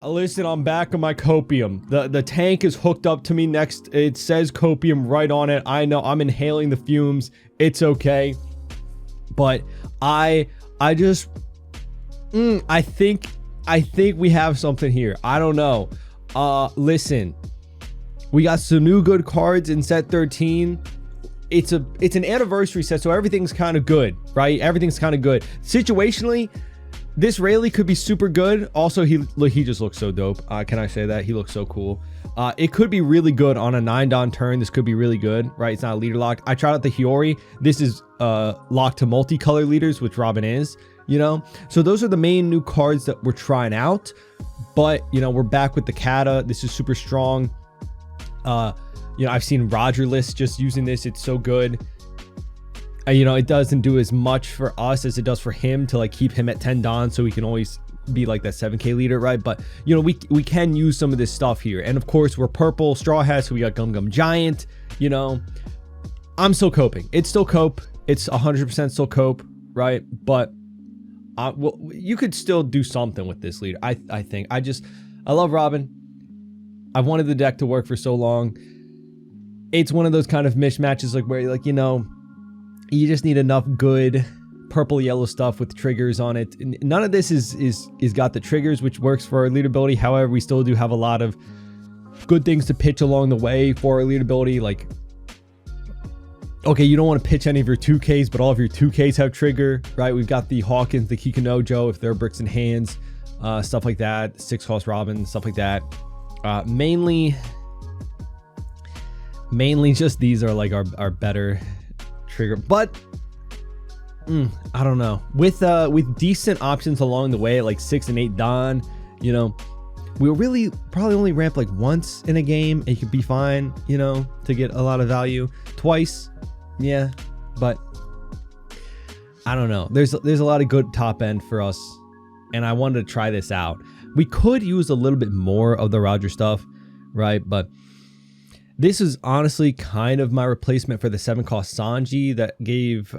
Listen, I'm back on my copium. The tank is hooked up to me next. It says copium right on it. I know I'm inhaling the fumes. It's okay. But I think we have something here. I don't know. Listen. We got some new good cards in set 13. It's an anniversary set, so everything's kind of good, right? Everything's kind of good. Situationally, this Rayleigh could be super good. Also, he just looks so dope. Can I say that? He looks so cool. It could be really good on a 9-don turn. This could be really good, right? It's not a leader locked. I tried out the Hiyori. This is locked to multicolor leaders, which Robin is, you know? So those are the main new cards that we're trying out. But, you know, we're back with the Kata. This is super strong. You know, I've seen Roger lists just using this. It's so good. You know, it doesn't do as much for us as it does for him to like keep him at 10 Don, so he can always be like that 7k leader, right? But you know, we can use some of this stuff here. And of course, we're purple Straw Hat, so we got Gum Giant. You know, I'm still coping. It's still cope. It's 100% still cope, right? But well, you could still do something with this leader. I think. I love Robin. I've wanted the deck to work for so long. It's one of those kind of mismatches like where like, you know, you just need enough good purple yellow stuff with triggers on it. And none of this is got the triggers, which works for our leadability. However, we still do have a lot of good things to pitch along the way for our leadability. Like, okay, you don't want to pitch any of your 2Ks, but all of your 2Ks have trigger, right? We've got the Hawkins, the Kikanojo, if they're bricks in hands, stuff like that. 6-cost Robin, stuff like that. Mainly just these are like our better trigger, but I don't know, with decent options along the way at like 6 and 8 Don, you know, we'll really probably only ramp like once in a game and you could be fine, you know, to get a lot of value. Twice, yeah, but I don't know, there's a lot of good top end for us, and I wanted to try this out. We could use a little bit more of the Roger stuff, right? But this is honestly kind of my replacement for the 7-cost Sanji that gave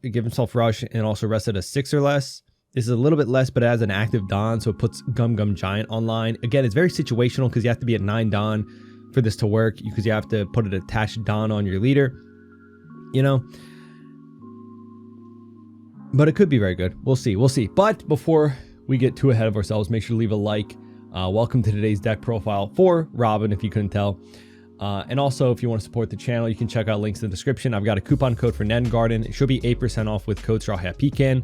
himself rush and also rested a 6 or less. This is a little bit less, but it has an active Don, so it puts Gum Giant online. Again, it's very situational because you have to be at 9 Don for this to work, because you have to put an attached Don on your leader, you know. But it could be very good. We'll see. But before we get too ahead of ourselves, make sure to leave a like. Welcome to today's deck profile for Robin, if you couldn't tell. And also, if you want to support the channel, you can check out links in the description. I've got a coupon code for Nen Garden. It should be 8% off with code Straw Hat Pecan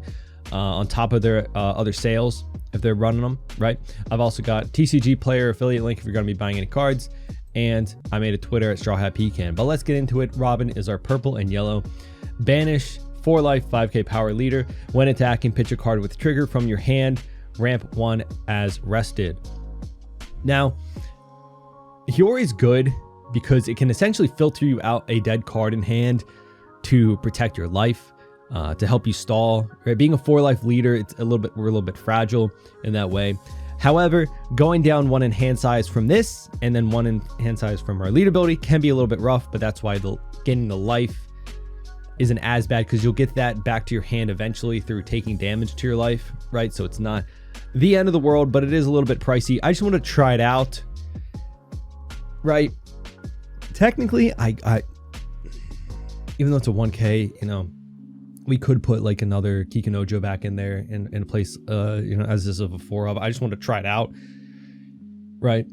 on top of their other sales if they're running them, right? I've also got TCG player affiliate link if you're going to be buying any cards. And I made a Twitter at Straw Hat Pecan. But let's get into it. Robin is our purple and yellow banish 4-life 5k power leader. When attacking, pitch a card with trigger from your hand. Ramp 1 as rested. Now, Hiyori's good because it can essentially filter you out a dead card in hand to protect your life, to help you stall. Right? Being a 4-life leader, we're a little bit fragile in that way. However, going down 1 in hand size from this and then 1 in hand size from our lead ability can be a little bit rough, but that's why getting the life isn't as bad, because you'll get that back to your hand eventually through taking damage to your life, right? So it's not the end of the world, but it is a little bit pricey. I just want to try it out, right? Technically, I even though it's a 1k, you know, we could put like another Kikanojo back in there in place, you know, as this of a 4-of. I just want to try it out, right?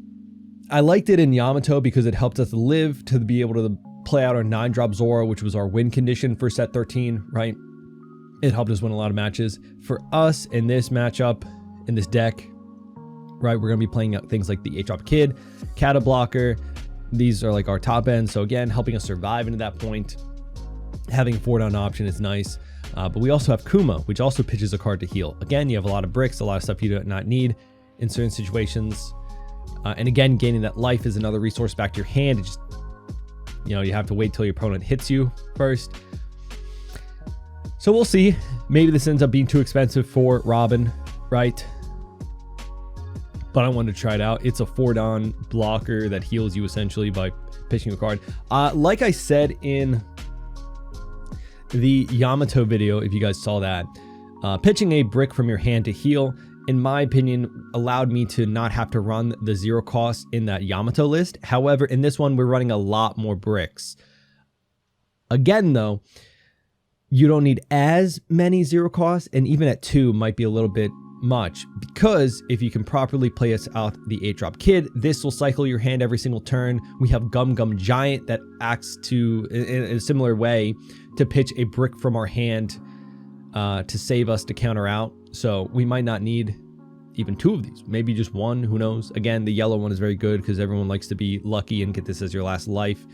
I liked it in Yamato because it helped us live to be able to play out our 9-drop Zora, which was our win condition for set 13, right? It helped us win a lot of matches. For us in this matchup, in this deck, right, we're going to be playing things like the 8-drop Kid, Kata Blocker. These are like our top end. So again, helping us survive into that point. Having a 4-down option is nice. But we also have Kuma, which also pitches a card to heal. Again, you have a lot of bricks, a lot of stuff you do not need in certain situations. And again, gaining that life is another resource back to your hand. It just, you know, you have to wait till your opponent hits you first. So we'll see. Maybe this ends up being too expensive for Robin, right? But I wanted to try it out. It's a 4-down blocker that heals you essentially by pitching a card. Like I said in the Yamato video, if you guys saw that, pitching a brick from your hand to heal in my opinion, allowed me to not have to run the 0 cost in that Yamato list. However, in this one, we're running a lot more bricks. Again, though, you don't need as many 0 costs, and even at 2 might be a little bit much, because if you can properly play us out the 8-drop kid, this will cycle your hand every single turn. We have Gum Gum Giant that acts to, in a similar way, to pitch a brick from our hand to save us to counter out. So we might not need even 2 of these, maybe just 1, who knows. Again, the yellow one is very good because everyone likes to be lucky and get this as your last life.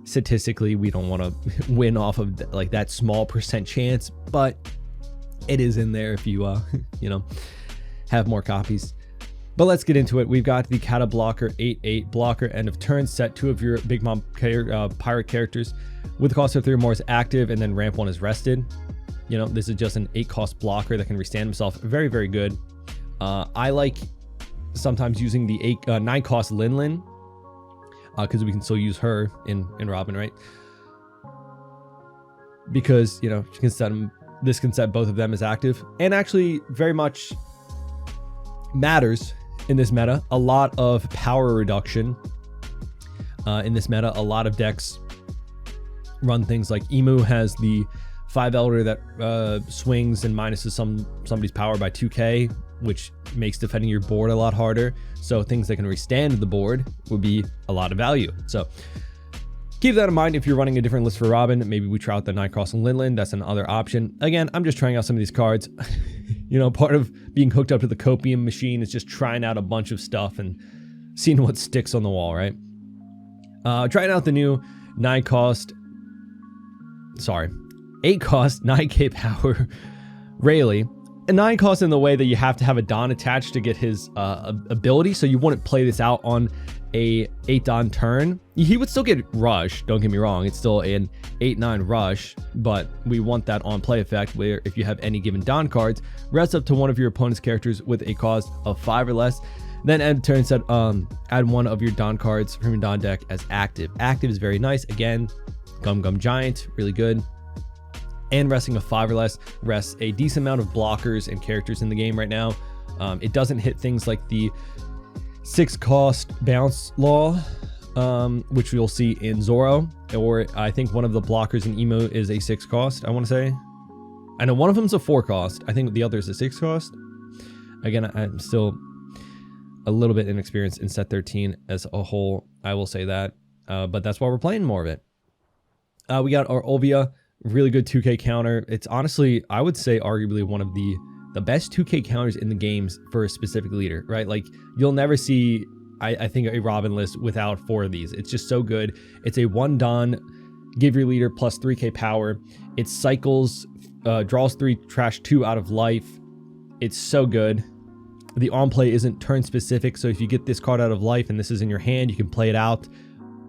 Statistically, we don't want to win off of like that small percent chance, but it is in there if you you know, have more copies. But let's get into it. We've got the Kata blocker, 8/8 blocker, end of turn. Set 2 of your Big Mom pirate characters with the cost of 3 or more is active, and then ramp 1 is rested. You know, this is just an 8 cost blocker that can restand himself. Very, very good. I like sometimes using the 9 cost Lin Lin, because we can still use her in Robin, right? Because, you know, she can set them. This can set both of them as active, and actually very much matters in this meta. A lot of power reduction in this meta. A lot of decks run things like Emu has the 5 Elder that swings and minuses somebody's power by 2k, which makes defending your board a lot harder. So things that can restand the board would be a lot of value. So keep that in mind if you're running a different list for Robin. Maybe we try out the 9 cost and Lin Lin. That's another option. Again, I'm just trying out some of these cards. You know, part of being hooked up to the copium machine is just trying out a bunch of stuff and seeing what sticks on the wall, right? Trying out the new 8 cost 9k power Rayleigh. A 9 cost in the way that you have to have a Don attached to get his ability, so you wouldn't play this out on a 8 Don turn. He would still get rush, don't get me wrong, it's still an 8/9 rush, but we want that on play effect where if you have any given Don cards, rest up to one of your opponent's characters with a cost of 5 or less, then end turn set add one of your Don cards from your Don deck as active. Active is very nice. Again, Gum Gum Giant, really good. And resting a 5 or less rests a decent amount of blockers and characters in the game right now. It doesn't hit things like the 6 cost bounce law, which we'll see in Zoro, or I think one of the blockers in Emo is a 6 cost, I want to say. I know one of them is a 4 cost. I think the other is a 6 cost. Again, I'm still a little bit inexperienced in set 13 as a whole, I will say that. But that's why we're playing more of it. We got our Olvia. Really good 2k counter. It's honestly, I would say, arguably one of the best 2k counters in the games for a specific leader, right? Like, you'll never see, I think, a Robin list without 4 of these. It's just so good. It's a 1 Don, give your leader plus 3k power. It cycles, draws 3, trash 2 out of life. It's so good. The on play isn't turn specific, so if you get this card out of life and this is in your hand, you can play it out,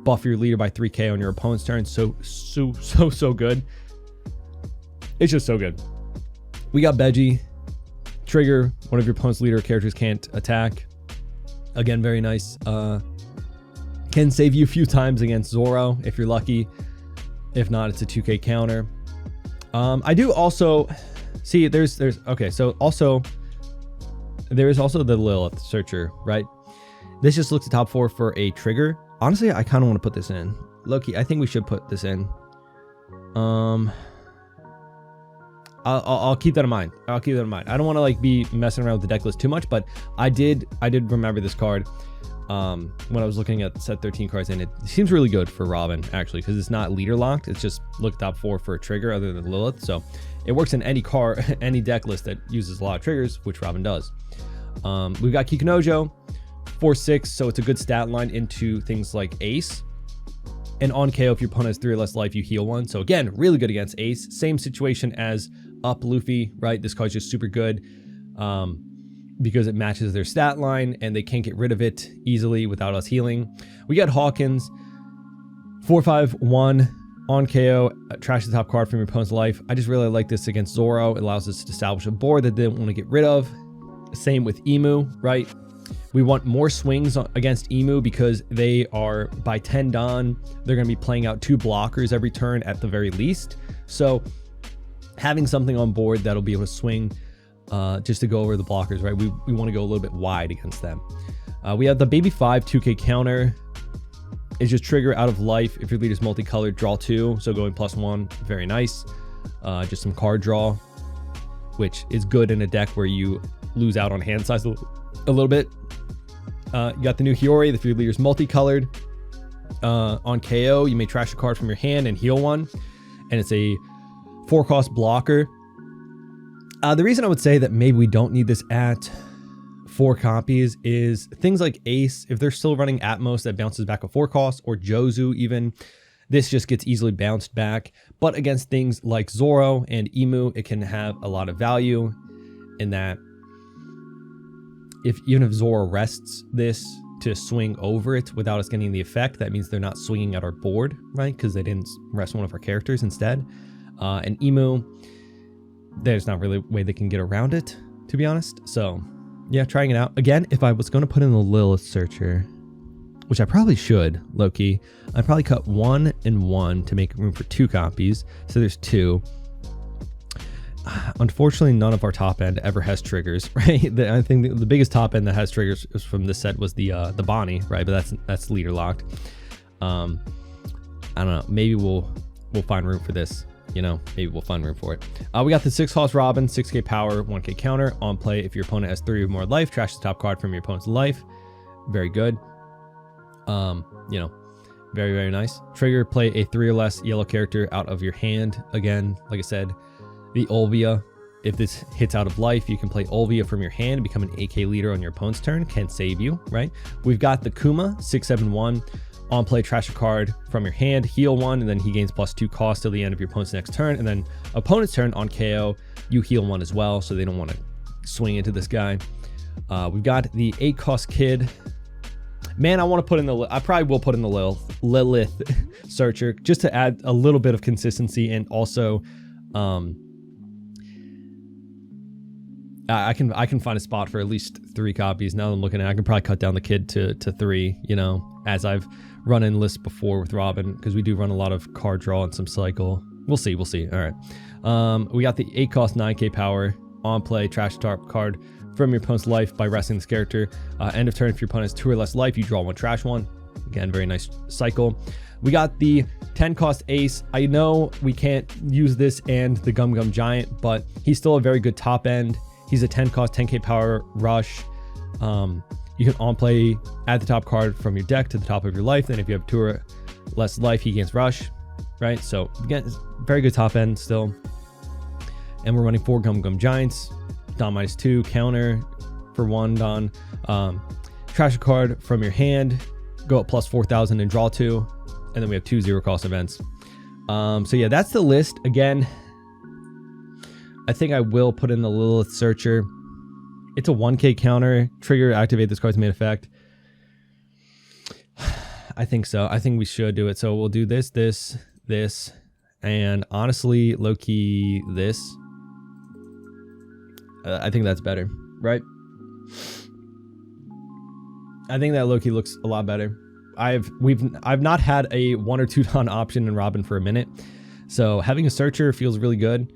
buff your leader by 3k on your opponent's turn. So good. It's just so good. We got Beji. Trigger, one of your opponent's leader characters can't attack. Again, very nice. Can save you a few times against Zoro if you're lucky. If not, it's a 2k counter. I do also see there's okay, so also there is also the Lilith Searcher, right? This just looks at top 4 for a trigger. Honestly, I kind of want to put this in. Loki, I think we should put this in. I'll keep that in mind. I'll keep that in mind. I don't want to like be messing around with the deck list too much, but I did remember this card when I was looking at set 13 cards, and it seems really good for Robin actually, because it's not leader locked. It's just look top 4 for a trigger other than Lilith, so it works in any any deck list that uses a lot of triggers, which Robin does. We've got Kikunojo, 4/6, so it's a good stat line into things like Ace. And on KO, if your opponent has 3 or less life, you heal 1. So again, really good against Ace. Same situation as Up Luffy, right? This card's just super good because it matches their stat line and they can't get rid of it easily without us healing. We got Hawkins, 4/5/1 on KO, trash the top card from your opponent's life. I just really like this against Zoro. It allows us to establish a board that they don't want to get rid of. Same with Emu, right? We want more swings against Emu because they are by 10 Don. They're going to be playing out 2 blockers every turn at the very least. So having something on board that'll be able to swing just to go over the blockers, right? We want to go a little bit wide against them. We have the Baby 5 2k counter. Is just trigger out of life if your leader's multicolored, draw 2, so going +1, very nice. Just some card draw, which is good in a deck where you lose out on hand size a little bit. You got the new Hiyori, if your leader's multicolored. On KO, you may trash a card from your hand and heal 1, and it's a 4-cost blocker. The reason I would say that maybe we don't need this at 4 copies is things like Ace, if they're still running Atmos that bounces back a 4-cost, or Jozu even, this just gets easily bounced back. But against things like Zoro and Emu, it can have a lot of value in that even if Zoro rests this to swing over it without us getting the effect, that means they're not swinging at our board, right? Because they didn't rest one of our characters instead. And Emu, there's not really a way they can get around it, to be honest. So yeah, trying it out. Again, if I was going to put in the Lilith Searcher, which I probably should, low-key, I'd probably cut 1 and 1 to make room for 2 copies. So there's 2. Unfortunately, none of our top end ever has triggers, right? I think the biggest top end that has triggers from this set was the Bonnie, right? But that's leader locked. I don't know. Maybe we'll find room for this. You know, maybe we'll find room for it. We got the 6-cost Robin, 6k power, 1k counter. On play, if your opponent has 3 or more life, trash the top card from your opponent's life. Very good. You know, very, very nice. Trigger, play a 3 or less yellow character out of your hand. Again, like I said, the Olvia, if this hits out of life, you can play Olvia from your hand, become an AK leader on your opponent's turn, can save you, right? We've got the Kuma, 6/7/1. On play, trash a card from your hand, heal 1, and then he gains +2 cost till the end of your opponent's next turn. And then opponent's turn on KO, you heal 1 as well, so they don't want to swing into this guy. We've got the 8-cost Kid. Man, I want to put in I probably will put in the Lilith Searcher just to add a little bit of consistency, and also I can find a spot for at least 3 copies. Now that I'm looking at it, I can probably cut down the Kid to 3, you know, as I've run in lists before with Robin, because we do run a lot of card draw and some cycle. We'll see. All right. We got the 8-cost 9k power. On play, trash a top card from your opponent's life by resting this character. End of turn, if your opponent has 2 or less life, you draw 1, trash 1. Again, very nice cycle. We got the 10-cost Ace. I know we can't use this and the Gum Gum Giant, but he's still a very good top end. He's a 10-cost, 10k power rush. You can on play, add the top card from your deck to the top of your life. Then if you have 2 or less life, he gains rush, right? So again, very good top end still. And we're running 4 Gum Gum Giants. Don -2, counter for 1 Don. Trash a card from your hand, go up +4,000 and draw 2. And then we have 2 0-cost events. So yeah, that's the list. Again, I think I will put in the Lilith Searcher. It's a 1k counter. Trigger, activate this card's main effect. I think so. I think we should do it. So we'll do this, and honestly, low-key, this. I think that's better, right? I think that low-key looks a lot better. I've not had a 1 or 2 Don option in Robin for a minute, so having a Searcher feels really good.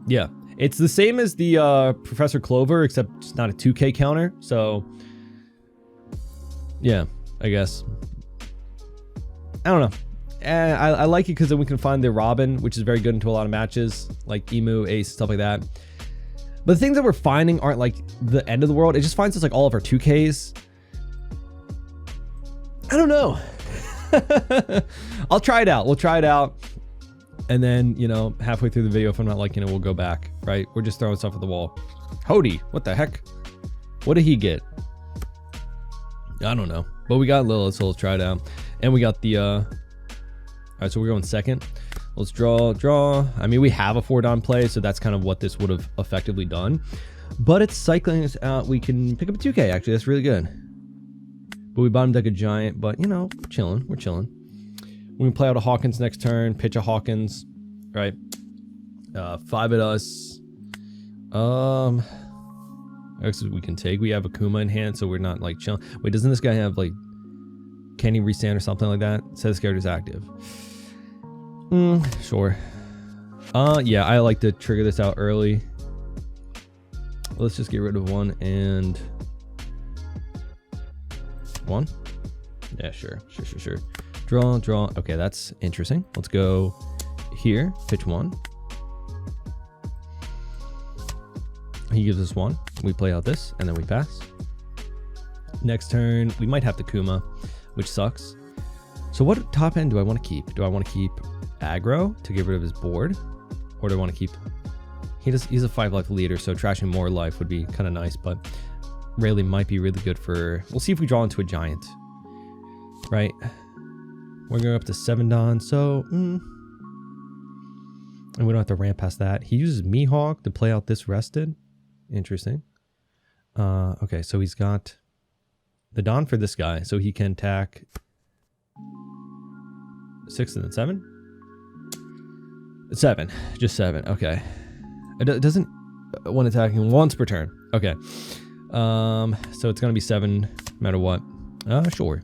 Yeah, it's the same as the Professor Clover, except it's not a 2k counter. So yeah, I guess. I don't know. I like it because then we can find the Robin, which is very good into a lot of matches, like Emu, Ace, stuff like that. But the things that we're finding aren't like the end of the world. It just finds us like all of our 2Ks. I don't know. I'll try it out. We'll try it out. And then, you know, halfway through the video, if I'm not liking it, we'll go back, right? We're just throwing stuff at the wall. Hody, what the heck? What did he get? I don't know. But we got Lilith, so let's try it out. And we got the, all right, so we're going second. Let's draw. I mean, we have a 4 Don play, so that's kind of what this would have effectively done. But it's cycling us out. We can pick up a 2K, actually. That's really good. But we bottom deck a Giant, but, you know, we're chilling. We can play out a Hawkins next turn, pitch a Hawkins, right? 5 at us. Actually, we can take. We have a Kuma in hand, so we're not, like, chilling. Wait, doesn't this guy have, like, can he restand or something like that? It says this character's active. Sure. Yeah, I like to trigger this out early. Let's just get rid of 1 and 1. Yeah, sure. Draw. Okay, that's interesting. Let's go here, pitch 1. He gives us 1. We play out this, and then we pass. Next turn, we might have to Kuma, which sucks. So what top end do I want to keep? Do I want to keep aggro to get rid of his board? Or do I want to keep... He's a 5 life leader, so trashing more life would be kind of nice, but Rayleigh might be really good for... We'll see if we draw into a giant. Right? We're going up to 7 Don, so... And we don't have to ramp past that. He uses Mihawk to play out this rested. Interesting. Okay, so he's got the Don for this guy, so he can attack 6 and then 7? 7. Just 7. Okay. It doesn't want attacking once per turn. Okay. So it's going to be 7 no matter what. Sure.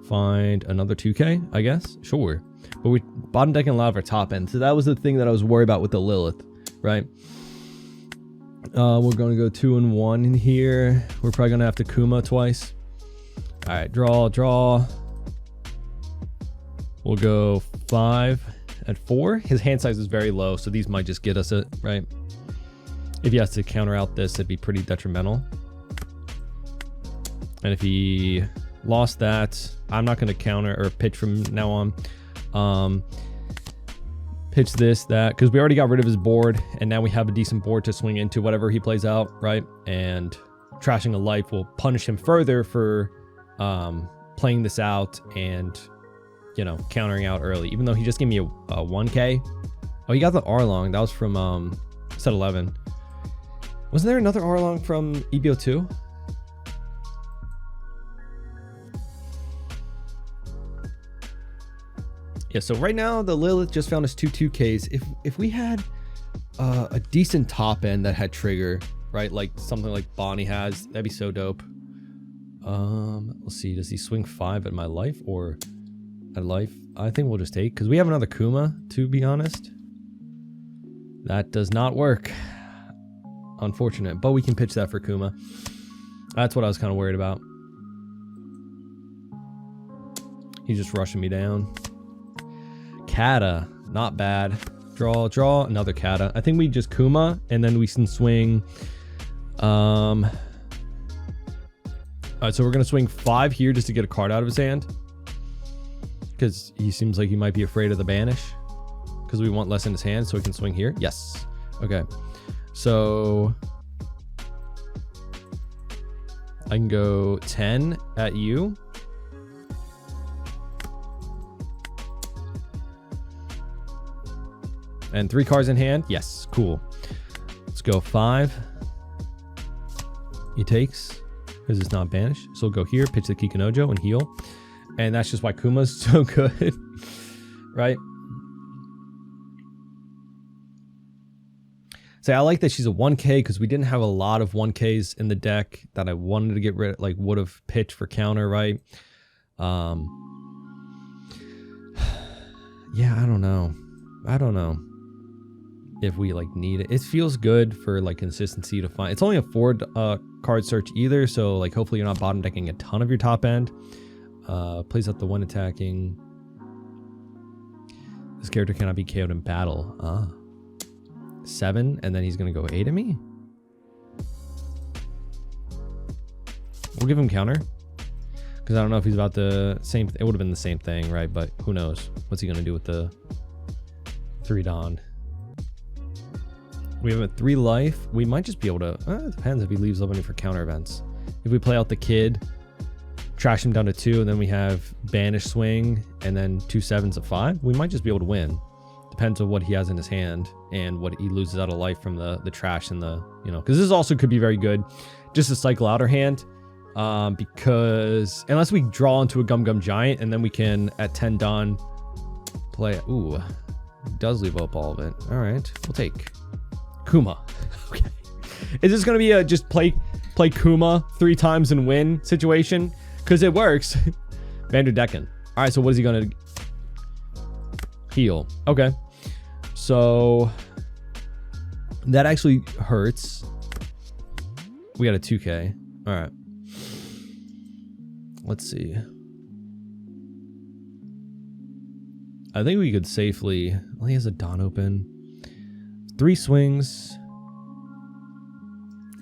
Find another 2k, I guess. Sure. But we bottom decking a lot of our top end. So that was the thing that I was worried about with the Lilith, right? We're going to go 2 and 1 in here. We're probably going to have to Kuma twice. All right, draw. We'll go 5 and 4. His hand size is very low, so these might just get us it, right? If he has to counter out this, it'd be pretty detrimental. And if he lost that, I'm not going to counter or pitch from now on. Pitch this, that, because we already got rid of his board, and now we have a decent board to swing into whatever he plays out, right? And trashing a life will punish him further for playing this out and, you know, countering out early, even though he just gave me a 1k. Oh, he got the Arlong. That was from set 11. Wasn't there another Arlong from EBO2? Yeah, so right now the Lilith just found us 2 2Ks. If we had a decent top end that had trigger, right? Like something like Bonnie has, that'd be so dope. Let's see, does he swing 5 at my life or at life? I think we'll just take, because we have another Kuma, to be honest. That does not work. Unfortunate, but we can pitch that for Kuma. That's what I was kind of worried about. He's just rushing me down. Kata, not bad. Draw, another Kata. I think we just Kuma, and then we can swing. All right, so we're gonna swing 5 here just to get a card out of his hand, because he seems like he might be afraid of the banish, because we want less in his hand, so he can swing here. Yes. Okay. So I can go 10 at you. And 3 cards in hand. Yes, cool. Let's go 5. He takes, because it's not banished. So we'll go here, pitch the Kikunojo and heal. And that's just why Kuma's so good, right? So I like that she's a 1k, because we didn't have a lot of 1ks in the deck that I wanted to get rid of, like would have pitched for counter, right? Yeah, I don't know if we like need it. It feels good for like consistency to find. It's only a 4 card search either, so like hopefully you're not bottom decking a ton of your top end. Plays out the 1 attacking. This character cannot be KO'd in battle. 7, and then he's gonna go 8 at me. We'll give him counter, because I don't know if he's about the same. It would have been the same thing, right? But who knows? What's he gonna do with the 3 Dawn? We have a 3 life. We might just be able to. It depends if he leaves opening for counter events. If we play out the kid, trash him down to 2, and then we have banish swing, and then 2 7s of 5, we might just be able to win. Depends on what he has in his hand and what he loses out of life from the trash and the, you know, because this also could be very good just to cycle out our hand, because unless we draw into a Gum Giant, and then we can at 10 Dawn play. Ooh, does leave up all of it. All right, we'll take Kuma. Okay, is this gonna be a just play Kuma 3 times and win situation? Because it works. Vanderdecken. All right, so what is he gonna heal? Okay. So That actually hurts. We got a 2K. All right. Let's see. I think we could safely... Well, he has a Dawn open. 3 swings.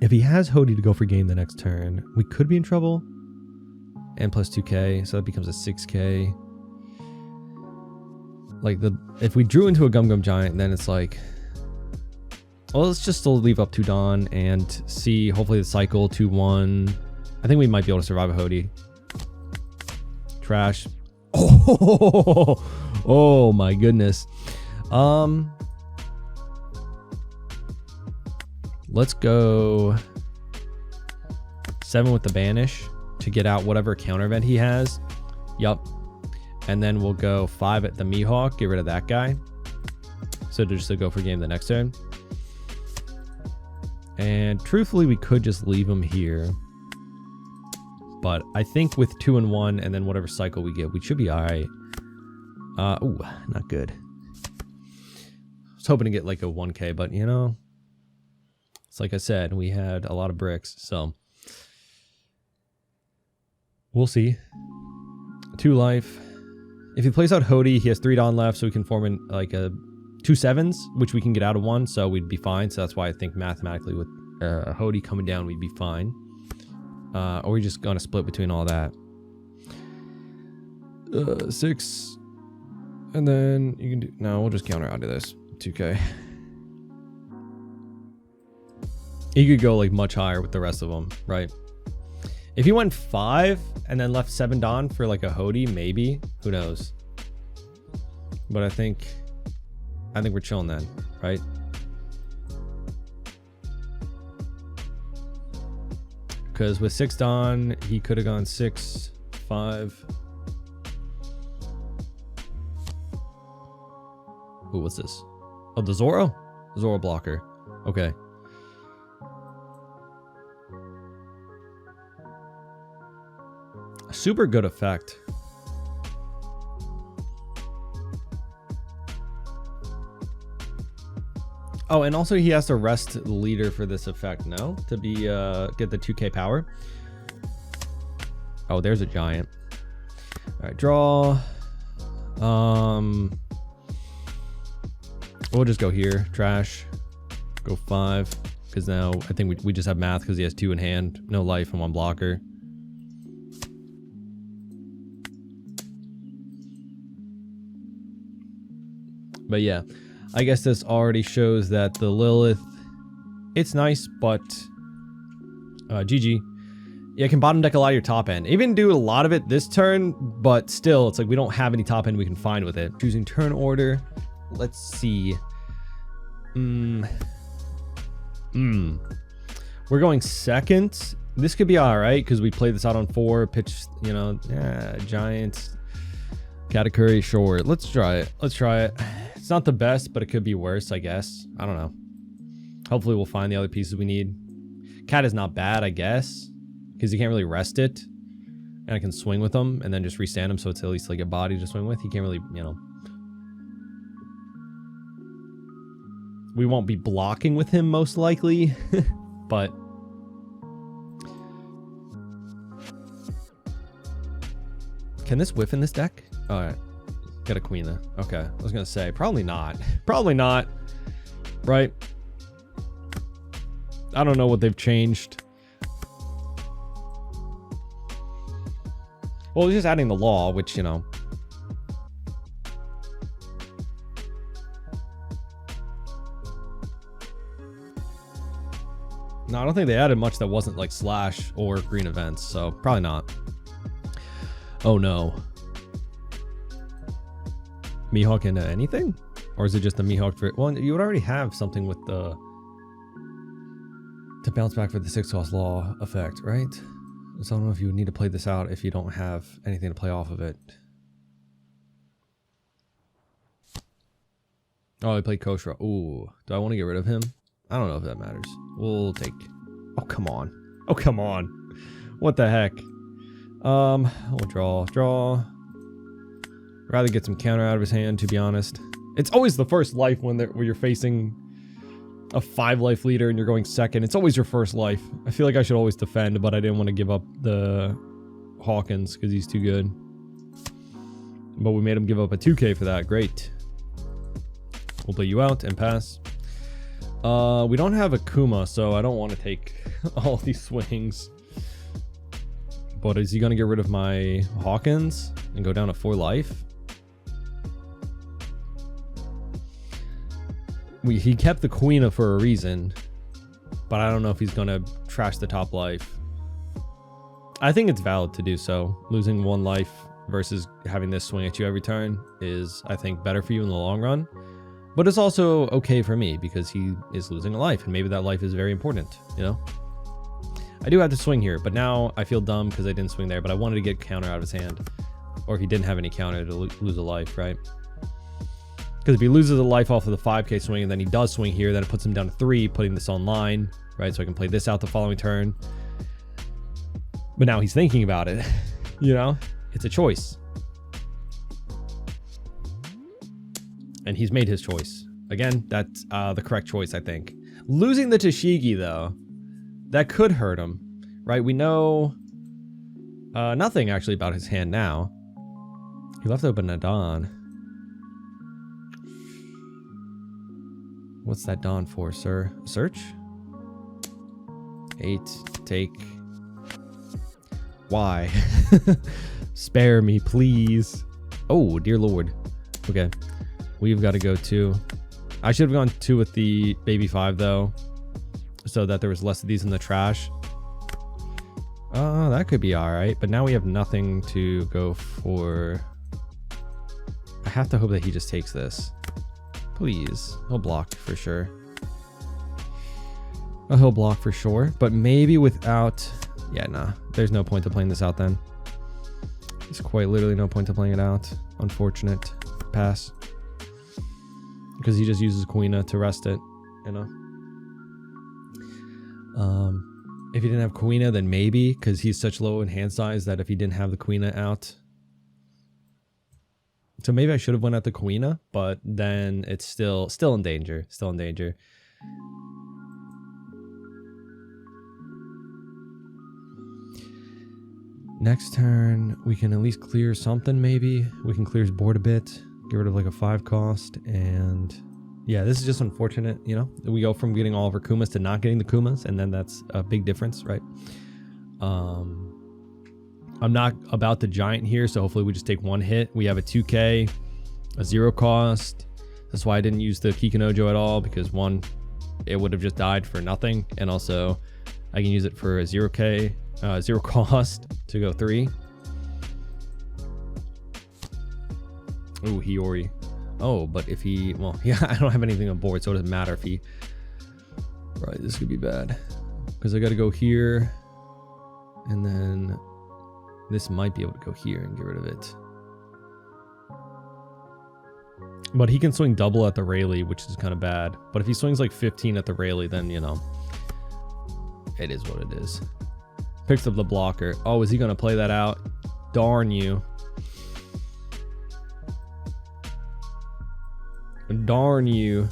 If he has Hody to go for game the next turn, we could be in trouble. And plus 2K, so that becomes a 6K. Like, if we drew into a Gum Gum Giant, then it's like... Well, let's just still leave up 2 Dawn and see, hopefully, the cycle 2-1. I think we might be able to survive a Hody. Trash. Oh, oh my goodness. Let's go 7 with the Banish to get out whatever counter event he has. Yup. And then we'll go 5 at the Mihawk, get rid of that guy. So just to go for game the next turn. And truthfully, we could just leave him here. But I think with 2 and 1 and then whatever cycle we get, we should be alright. Ooh, not good. I was hoping to get like a 1K, but you know, it's like I said, we had a lot of bricks, so we'll see. 2 life. If he plays out Hody, he has 3 Dawn left, so we can form in like a 2 7s, which we can get out of 1, so we'd be fine. So that's why I think mathematically with Hody coming down, we'd be fine. Or we're just gonna split between all that. 6, and then you can do. No, we'll just counter out of this 2K. You could go like much higher with the rest of them, right? If you went 5 and then left 7 Dawn for like a Hody, maybe. Who knows? But I think we're chilling then, right? Because with 6 Dawn, he could have gone 6, 5. Ooh, what's this? Oh, the Zoro? Zoro blocker. Okay. Super good effect. Oh, and also he has to rest the leader for this effect, no? To be get the 2K power. Oh, there's a giant. All right, draw. We'll just go here. Trash. Go 5. Because now I think we just have math because he has 2 in hand. No life and 1 blocker. But yeah, I guess this already shows that the Lilith, it's nice, but GG. Yeah, I can bottom deck a lot of your top end. Even do a lot of it this turn, but still, it's like we don't have any top end we can find with it. Choosing turn order. Let's see. We're going second. This could be all right because we played this out on 4. Pitch, you know, Giants. Katakuri, sure. Let's try it. Let's try it. It's not the best, but it could be worse, I guess. I don't know. Hopefully we'll find the other pieces we need. Cat is not bad, I guess, because you can't really rest it. And I can swing with him and then just restand him so it's at least like a body to swing with. He can't really, you know. We won't be blocking with him most likely, but... Can this whiff in this deck? All right. Got a queen there. Okay. I was going to say, probably not. Probably not. Right? I don't know what they've changed. Well, it's just adding the law, which, you know. No, I don't think they added much that wasn't like slash or green events, so probably not. Oh no. Mihawk into anything? Or is it just the Mihawk for... Well, you would already have something with the... to bounce back for the 6 cost law effect, right? So I don't know if you would need to play this out if you don't have anything to play off of it. Oh, I played Koshra. Ooh. Do I want to get rid of him? I don't know if that matters. We'll take... Oh, come on. Oh, come on. What the heck? We'll draw. Rather get some counter out of his hand, to be honest. It's always the first life when you're facing a 5 life leader and you're going second, it's always your first life. I feel like I should always defend, but I didn't want to give up the Hawkins because he's too good. But we made him give up a 2k for that. Great. We'll play you out and pass. We don't have a Kuma, so I don't want to take all these swings. But is he going to get rid of my Hawkins and go down to 4 life? He kept the Queen for a reason, but I don't know if he's going to trash the top life. I think it's valid to do so. Losing 1 life versus having this swing at you every turn is, I think, better for you in the long run. But it's also okay for me because he is losing a life, and maybe that life is very important, you know? I do have to swing here, but now I feel dumb because I didn't swing there, but I wanted to get counter out of his hand. Or if he didn't have any counter to lose a life, right? Because if he loses a life off of the 5k swing and then he does swing here, then it puts him down to 3, putting this online, right? So I can play this out the following turn. But now he's thinking about it, you know? It's a choice. And he's made his choice. Again, that's the correct choice, I think. Losing the Tashigi, though, that could hurt him, right? We know nothing, actually, about his hand now. He left open a Don. What's that Don for, sir? Search? 8, take. Why? Spare me, please. Oh, dear Lord. Okay. We've got to go 2. I should have gone 2 with the baby 5, though, so that there was less of these in the trash. That could be all right, but now we have nothing to go for. I have to hope that he just takes this. Please. He'll block for sure. Oh, he'll block for sure, but maybe without... Yeah, nah. There's no point to playing this out then. There's quite literally no point to playing it out. Unfortunate. Pass. Because he just uses Quina to rest it, you know? If he didn't have Quina, then maybe, because he's such low in hand size that if he didn't have the Quina out... So maybe I should have went at the Quina, but then it's still in danger. Still in danger. Next turn, we can at least clear something, maybe. We can clear his board a bit. Get rid of like a 5 cost. And yeah, this is just unfortunate, you know? We go from getting all of our Kumas to not getting the Kumas, and then that's a big difference, right? I'm not about the giant here, so hopefully we just take 1 hit. We have a 2k, a 0 cost. That's why I didn't use the Kikinojo at all, because 1, it would have just died for nothing. And also, I can use it for a 0k, 0 cost to go 3. Ooh, Hiyori. Oh, but if he... Well, yeah, I don't have anything on board, so it doesn't matter if he... Right, this could be bad. Because I got to go here. And then... This might be able to go here and get rid of it. But he can swing double at the Rayleigh, which is kind of bad. But if he swings like 15 at the Rayleigh, then, you know, it is what it is. Picks up the blocker. Oh, is he going to play that out? Darn you. Darn you.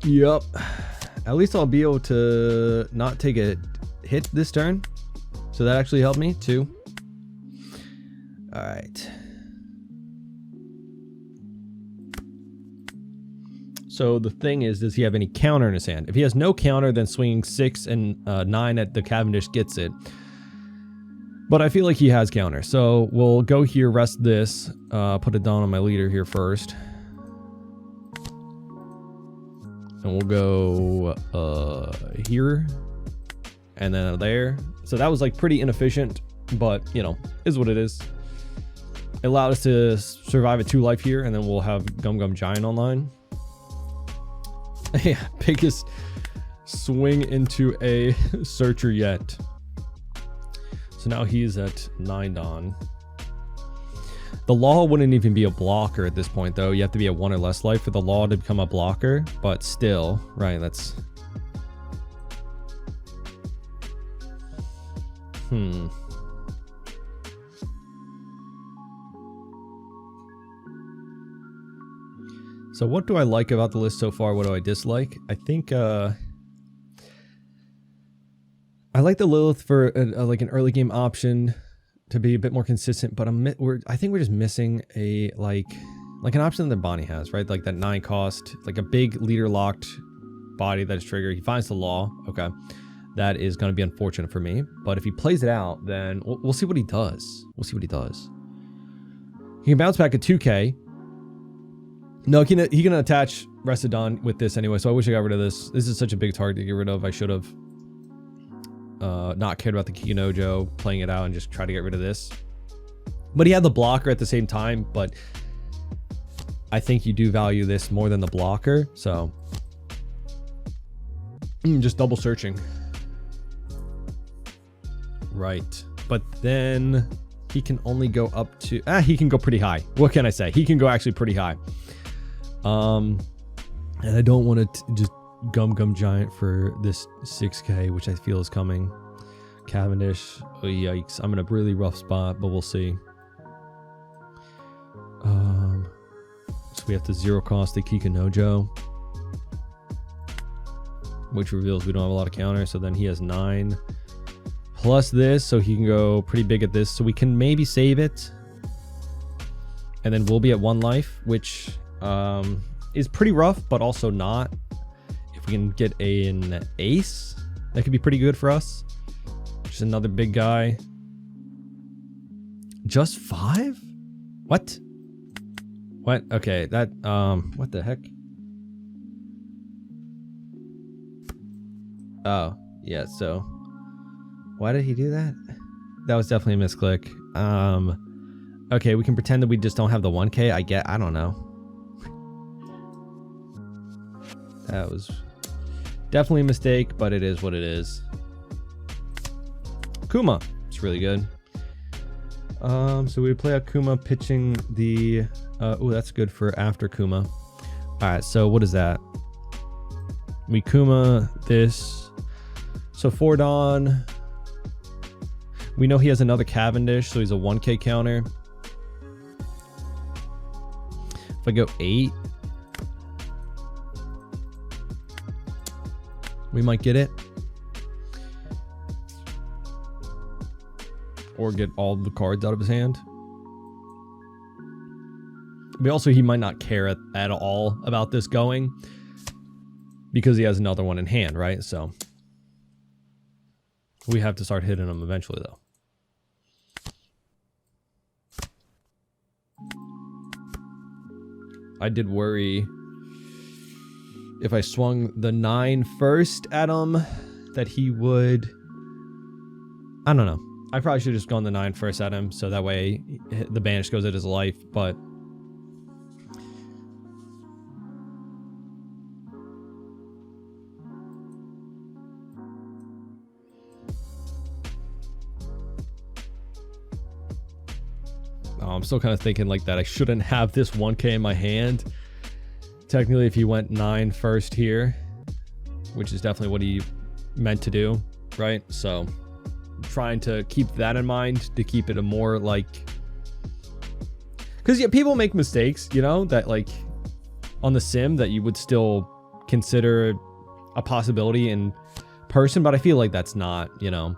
Yup. At least I'll be able to not take a hit this turn. So that actually helped me too. All right. So the thing is, does he have any counter in his hand? If he has no counter, then swinging 6 and 9 at the Cavendish gets it. But I feel like he has counter. So we'll go here, rest this, put it down on my leader here first. And we'll go here and then there. So that was like pretty inefficient, but you know, is what it is. It allowed us to survive a 2 life here, and then we'll have Gum Gum Giant online. Yeah, biggest swing into a searcher yet. So now he's at 9 Don. The law wouldn't even be a blocker at this point, though. You have to be at 1 or less life for the law to become a blocker, but still, right? That's... So what do I like about the list so far? What do I dislike? I think I like the Lilith for like an early game option to be a bit more consistent, but I think we're just missing a like an option that Bonnie has, right? Like that 9 cost, like a big leader locked body that is triggered. He finds the law. Okay. That is going to be unfortunate for me. But if he plays it out, then we'll see what he does. We'll see what he does. He can bounce back at 2K. No, he can attach Resodon with this anyway, so I wish I got rid of this. This is such a big target to get rid of. I should have not cared about the Kikinojo, playing it out and just try to get rid of this. But he had the blocker at the same time, but I think you do value this more than the blocker, so just double searching. Right, but then he can only go up to he can go pretty high. What can I say? He can go actually pretty high. And I don't want to just gum giant for this 6K, which I feel is coming. Cavendish, oh, yikes! I'm in a really rough spot, but we'll see. So we have to 0 cost the Kikinojo, which reveals we don't have a lot of counters. So then he has 9 plus this, so he can go pretty big at this. So we can maybe save it, and then we'll be at 1 life, which is pretty rough, but also not. If we can get an ace, that could be pretty good for us. Just another big guy. Just 5? What? What? Okay, that what the heck? Oh, yeah, so why did he do that? That was definitely a misclick. Okay, we can pretend that we just don't have the 1K. I don't know. That was definitely a mistake, but it is what it is. Kuma, it's really good. So we play out Kuma pitching the oh, that's good for after Kuma. All right, so what is that? We Kuma this. So for Dawn, we know he has another Cavendish, so he's a 1K counter. If I go 8, we might get it. Or get all the cards out of his hand. But also, he might not care at all about this going, because he has another one in hand, right? So we have to start hitting him eventually, though. I did worry if I swung the 9 first at him that he would... I don't know. I probably should have just gone the 9 first at him, so that way the banish goes at his life, but... I'm still kind of thinking like that. I shouldn't have this 1K in my hand. Technically, if he went 9 first here, which is definitely what he meant to do, right? So... trying to keep that in mind, to keep it a more like, because yeah, people make mistakes, you know, that like on the sim that you would still consider a possibility in person, but I feel like that's not, you know.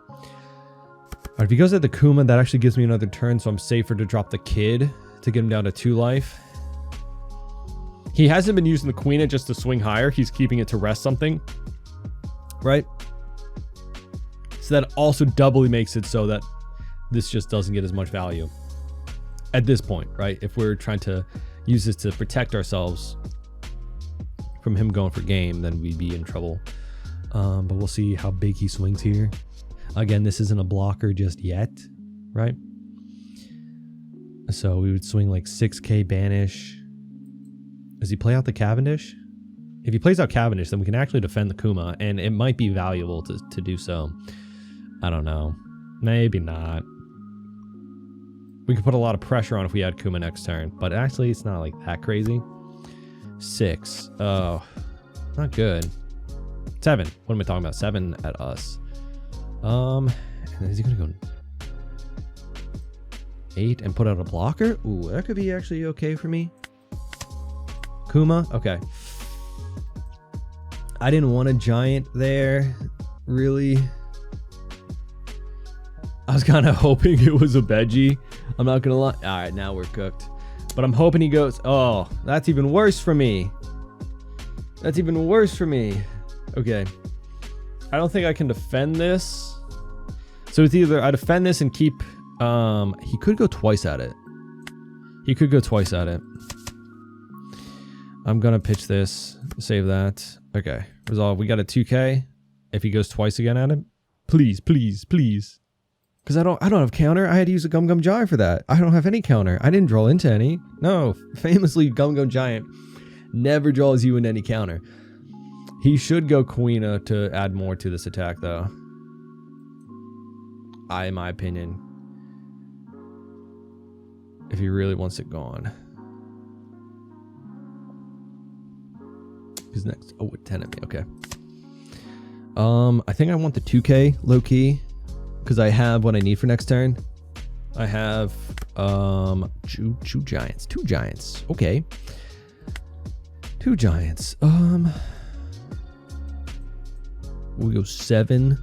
All right, if he goes at the Kuma, that actually gives me another turn, so I'm safer to drop the kid to get him down to 2 life. He hasn't been using the Queen just to swing higher. He's keeping it to rest something, right? So that also doubly makes it so that this just doesn't get as much value at this point, right? If we're trying to use this to protect ourselves from him going for game, then we'd be in trouble. But we'll see how big he swings here. Again, this isn't a blocker just yet, right? So we would swing like 6K banish. Does he play out the Cavendish? If he plays out Cavendish, then we can actually defend the Kuma, and it might be valuable to do so. I don't know. Maybe not. We could put a lot of pressure on if we had Kuma next turn, but actually it's not like that crazy. 6. Oh, not good. 7. What am I talking about? 7 at us. And is he gonna go 8 and put out a blocker? Ooh, that could be actually okay for me. Kuma? Okay. I didn't want a giant there, really. I was kind of hoping it was a Veggie. I'm not gonna lie. All right, now we're cooked. But I'm hoping he goes, oh, that's even worse for me. That's even worse for me. Okay. I don't think I can defend this. So it's either I defend this and keep, he could go twice at it. He could go twice at it. I'm gonna pitch this, save that. Okay, resolve. We got a 2K. If he goes twice again at it, please, please, please. Because I don't have counter. I had to use a Gum Gum Giant for that. I don't have any counter. I didn't draw into any. No, famously, Gum Gum Giant never draws you in any counter. He should go Quina to add more to this attack, though. In my opinion, if he really wants it gone. Who's next? Oh, 10 at me. Okay. I think I want the 2K low key. Because I have what I need for next turn. I have two giants. Two giants. Okay. Two giants. We'll go 7.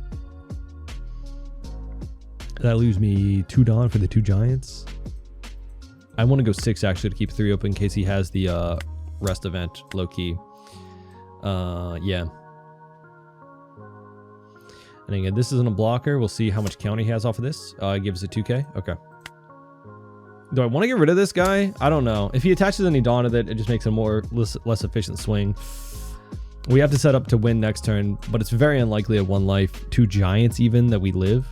That leaves me 2 Dawn for the 2 giants. I want to go 6 actually to keep 3 open in case he has the rest event low key. Yeah. And again, this isn't a blocker. We'll see how much counter he has off of this. It gives it 2K. Okay. Do I want to get rid of this guy? I don't know. If he attaches any Dawn with it, it just makes a less efficient swing. We have to set up to win next turn, but it's very unlikely at 1 life, 2 giants even, that we live.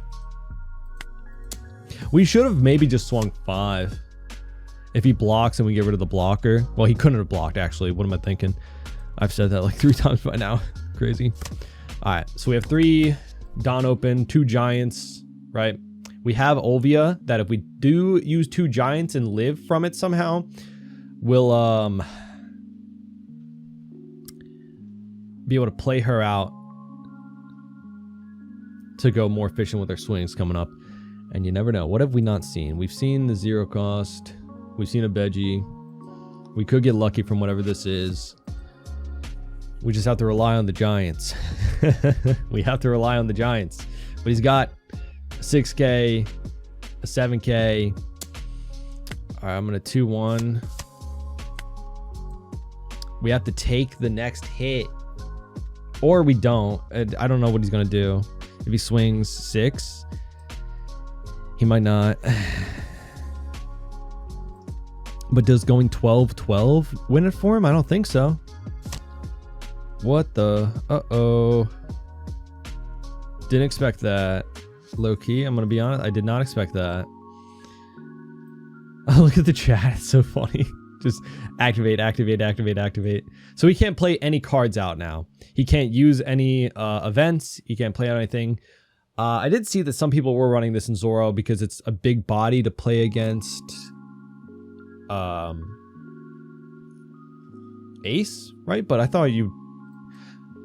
We should have maybe just swung 5. If he blocks and we get rid of the blocker. Well, he couldn't have blocked, actually. What am I thinking? I've said that like 3 times by now. Crazy. All right, so we have 3 Dawn open, 2 giants, right? We have Olvia that if we do use 2 giants and live from it somehow, we'll be able to play her out to go more efficient with our swings coming up. And you never know. What have we not seen? We've seen the 0 cost. We've seen a Veggie. We could get lucky from whatever this is. We just have to rely on the giants. We have to rely on the giants. But he's got a 6K, a 7K. All right, I'm going to 2-1. We have to take the next hit. Or we don't. I don't know what he's going to do. If he swings 6, he might not. But does going 12-12 win it for him? I don't think so. What the? Uh-oh. Didn't expect that. Low key, I'm going to be honest. I did not expect that. Oh, look at the chat. It's so funny. Just activate, activate, activate, activate. So he can't play any cards out now. He can't use any events. He can't play out anything. I did see that some people were running this in Zoro because it's a big body to play against Ace, right? But I thought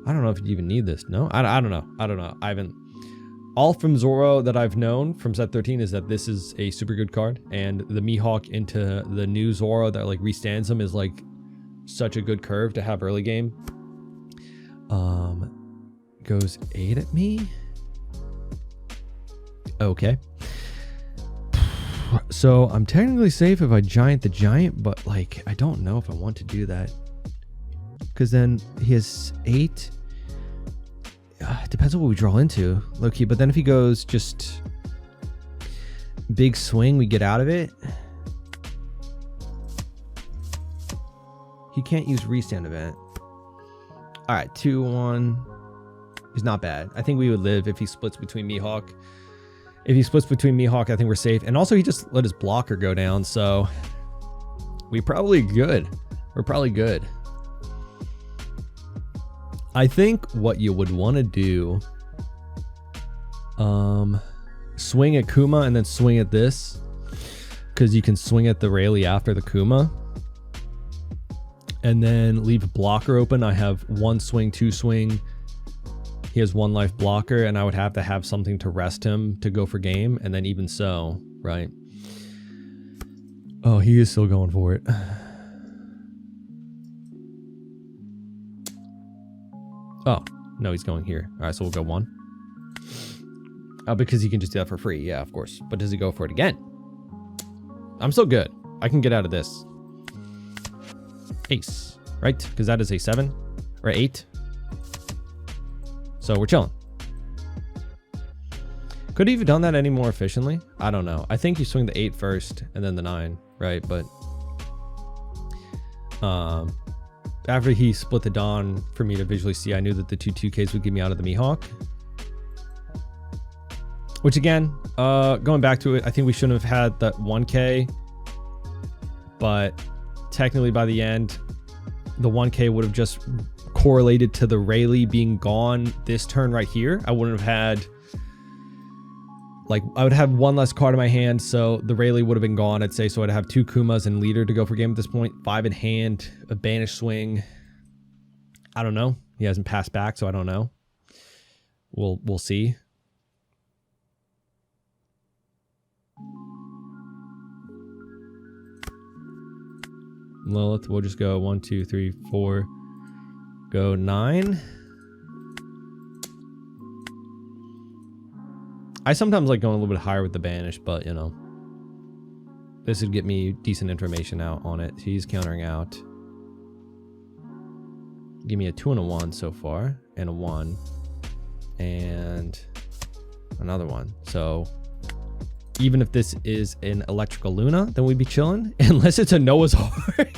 I don't know if you even need this. No, I don't know. I don't know. I haven't. All from Zoro that I've known from set 13 is that this is a super good card, and the Mihawk into the new Zoro that like restands him is like such a good curve to have early game. Goes 8 at me. Okay. So I'm technically safe if I giant the giant, but like I don't know if I want to do that. Because then he has 8. It depends on what we draw into, low-key. But then if he goes just big swing, we get out of it. He can't use restand event. All right, 2-1 is not bad. I think we would live if he splits between Mihawk. If he splits between Mihawk, I think we're safe. And also he just let his blocker go down, so we probably good. We're probably good. I think what you would want to do, swing at Kuma and then swing at this, because you can swing at the Rayleigh after the Kuma, and then leave a blocker open. I have 1 swing, 2 swing. He has 1 life blocker, and I would have to have something to rest him to go for game, and then even so, right? Oh, he is still going for it. Oh, no, he's going here. All right, so we'll go 1. Because he can just do that for free. Yeah, of course. But does he go for it again? I'm still good. I can get out of this. Ace, right? Because that is a 7 or 8. So we're chilling. Could he have done that any more efficiently? I don't know. I think you swing the 8 first and then the 9, right? But after he split the Dawn for me to visually see, I knew that the 2/2Ks would get me out of the Mihawk. Which again, going back to it, I think we shouldn't have had that 1K. But technically by the end, the 1K would have just correlated to the Rayleigh being gone this turn right here. I wouldn't have had, like, I would have 1 less card in my hand, so the Rayleigh would have been gone, I'd say. So I'd have 2 Kumas and leader to go for game at this point. 5 in hand, a banish swing. I don't know. He hasn't passed back, so I don't know. We'll see. Lilith, we'll just go 1, 2, 3, 4. Go 9. I sometimes like going a little bit higher with the banish, but you know, this would get me decent information out on it. He's countering out. Give me a 2 and a 1 so far, and a 1, and another 1. So even if this is an Electrical Luna, then we'd be chilling. Unless it's a Noah's Ark.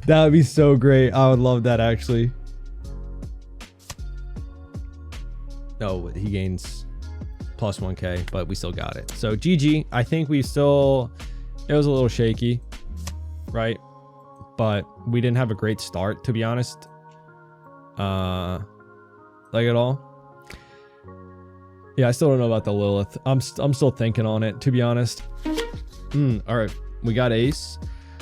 That would be so great. I would love that, actually. Oh, he gains plus 1K, but we still got it. So GG. I think we still, it was a little shaky, right? But we didn't have a great start, to be honest. Like at all. Yeah, I still don't know about the Lilith. I'm still thinking on it, to be honest. All right, we got ace.